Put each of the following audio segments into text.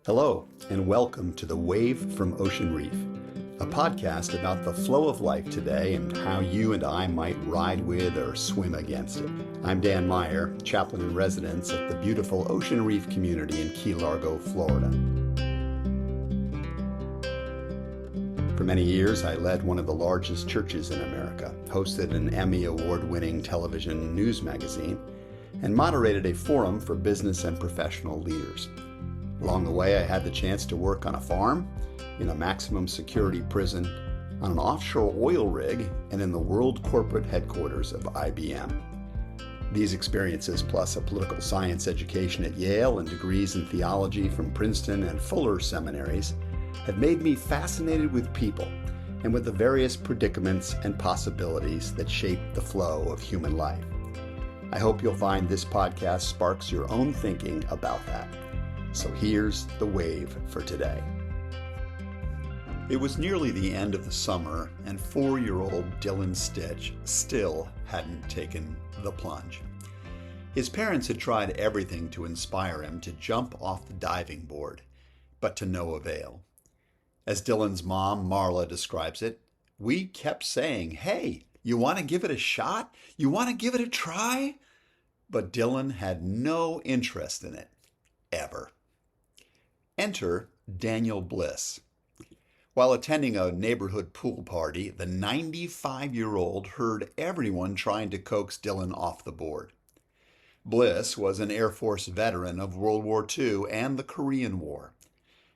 Hello, and welcome to The Wave from Ocean Reef, a podcast about the flow of life today and how you and I might ride with or swim against it. I'm Dan Meyer, Chaplain-in-Residence at the beautiful Ocean Reef community in Key Largo, Florida. For many years, I led one of the largest churches in America, hosted an Emmy Award-winning television news magazine, and moderated a forum for business and professional leaders. Along the way, I had the chance to work on a farm, in a maximum security prison, on an offshore oil rig, and in the world corporate headquarters of IBM. These experiences, plus a political science education at Yale and degrees in theology from Princeton and Fuller seminaries, have made me fascinated with people and with the various predicaments and possibilities that shape the flow of human life. I hope you'll find this podcast sparks your own thinking about that. So here's the wave for today. It was nearly the end of the summer, and 4-year-old Dylan Stitch still hadn't taken the plunge. His parents had tried everything to inspire him to jump off the diving board, but to no avail. As Dylan's mom, Marla, describes it, we kept saying, "Hey, you want to give it a shot? You want to give it a try?" But Dylan had no interest in it, ever. Enter Daniel Bliss. While attending a neighborhood pool party, the 95-year-old heard everyone trying to coax Dylan off the board. Bliss was an Air Force veteran of World War II and the Korean War.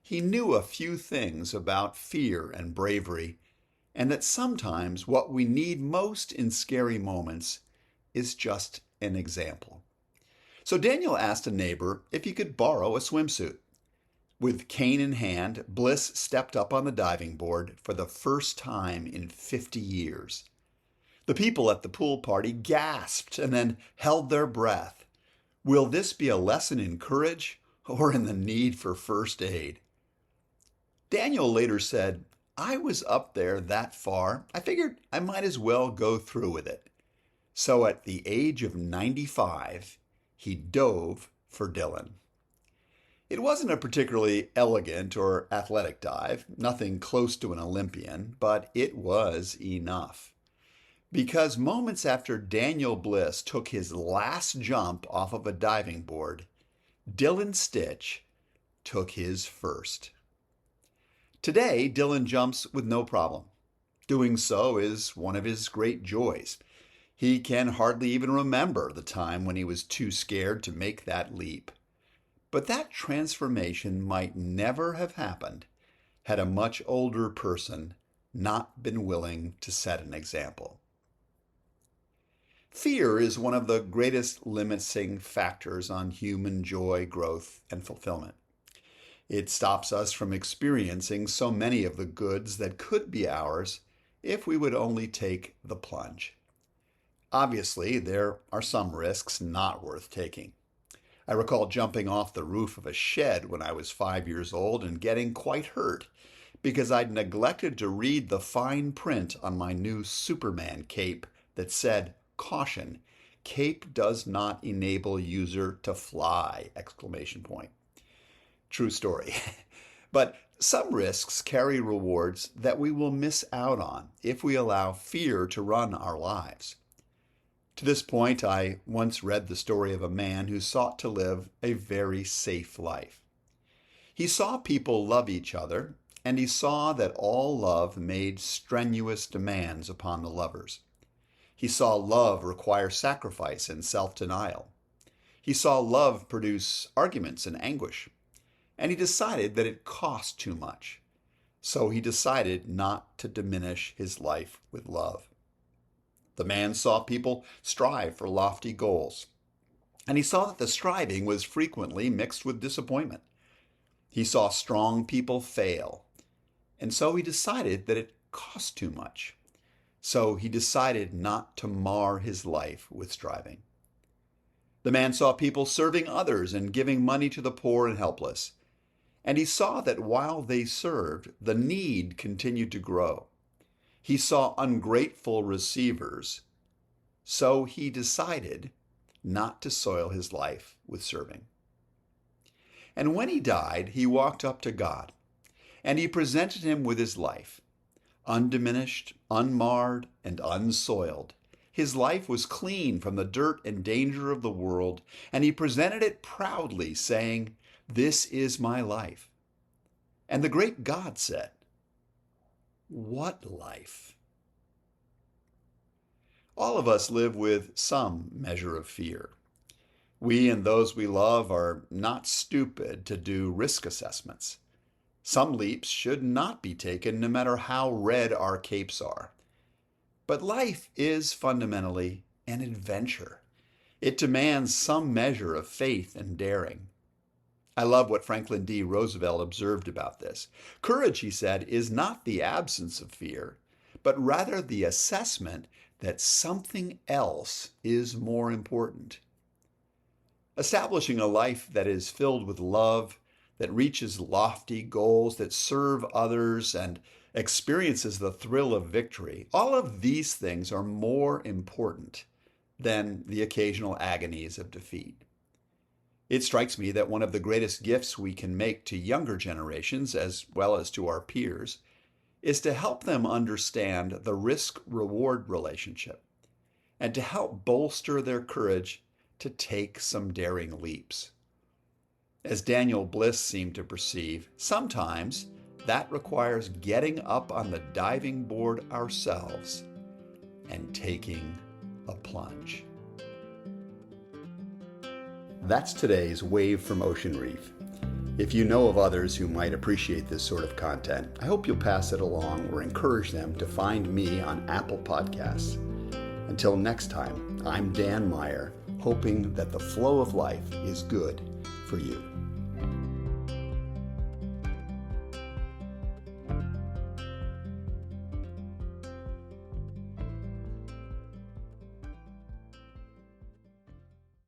He knew a few things about fear and bravery, and that sometimes what we need most in scary moments is just an example. So Daniel asked a neighbor if he could borrow a swimsuit. With cane in hand, Bliss stepped up on the diving board for the first time in 50 years. The people at the pool party gasped and then held their breath. Will this be a lesson in courage or in the need for first aid? Daniel later said, "I was up there that far. I figured I might as well go through with it." So at the age of 95, he dove for Dylan. It wasn't a particularly elegant or athletic dive, nothing close to an Olympian, but it was enough. Because moments after Daniel Bliss took his last jump off of a diving board, Dylan Stitch took his first. Today, Dylan jumps with no problem. Doing so is one of his great joys. He can hardly even remember the time when he was too scared to make that leap. But that transformation might never have happened had a much older person not been willing to set an example. Fear is one of the greatest limiting factors on human joy, growth, and fulfillment. It stops us from experiencing so many of the goods that could be ours if we would only take the plunge. Obviously, there are some risks not worth taking. I recall jumping off the roof of a shed when I was 5 years old and getting quite hurt because I'd neglected to read the fine print on my new Superman cape that said, "Caution, cape does not enable user to fly!" True story. But some risks carry rewards that we will miss out on if we allow fear to run our lives. To this point, I once read the story of a man who sought to live a very safe life. He saw people love each other, and he saw that all love made strenuous demands upon the lovers. He saw love require sacrifice and self-denial. He saw love produce arguments and anguish, and he decided that it cost too much. So he decided not to diminish his life with love. The man saw people strive for lofty goals, and he saw that the striving was frequently mixed with disappointment. He saw strong people fail, and so he decided that it cost too much. So he decided not to mar his life with striving. The man saw people serving others and giving money to the poor and helpless, and he saw that while they served, the need continued to grow. He saw ungrateful receivers, so he decided not to soil his life with serving. And when he died, he walked up to God, and he presented him with his life, undiminished, unmarred, and unsoiled. His life was clean from the dirt and danger of the world, and he presented it proudly, saying, "This is my life." And the great God said, "What life?" All of us live with some measure of fear. We and those we love are not stupid to do risk assessments. Some leaps should not be taken no matter how red our capes are. But life is fundamentally an adventure. It demands some measure of faith and daring. I love what Franklin D. Roosevelt observed about this. Courage, he said, is not the absence of fear, but rather the assessment that something else is more important. Establishing a life that is filled with love, that reaches lofty goals, that serve others, and experiences the thrill of victory, all of these things are more important than the occasional agonies of defeat. It strikes me that one of the greatest gifts we can make to younger generations, as well as to our peers, is to help them understand the risk-reward relationship and to help bolster their courage to take some daring leaps. As Daniel Bliss seemed to perceive, sometimes that requires getting up on the diving board ourselves and taking a plunge. That's today's Wave from Ocean Reef. If you know of others who might appreciate this sort of content, I hope you'll pass it along or encourage them to find me on Apple Podcasts. Until next time, I'm Dan Meyer, hoping that the flow of life is good for you.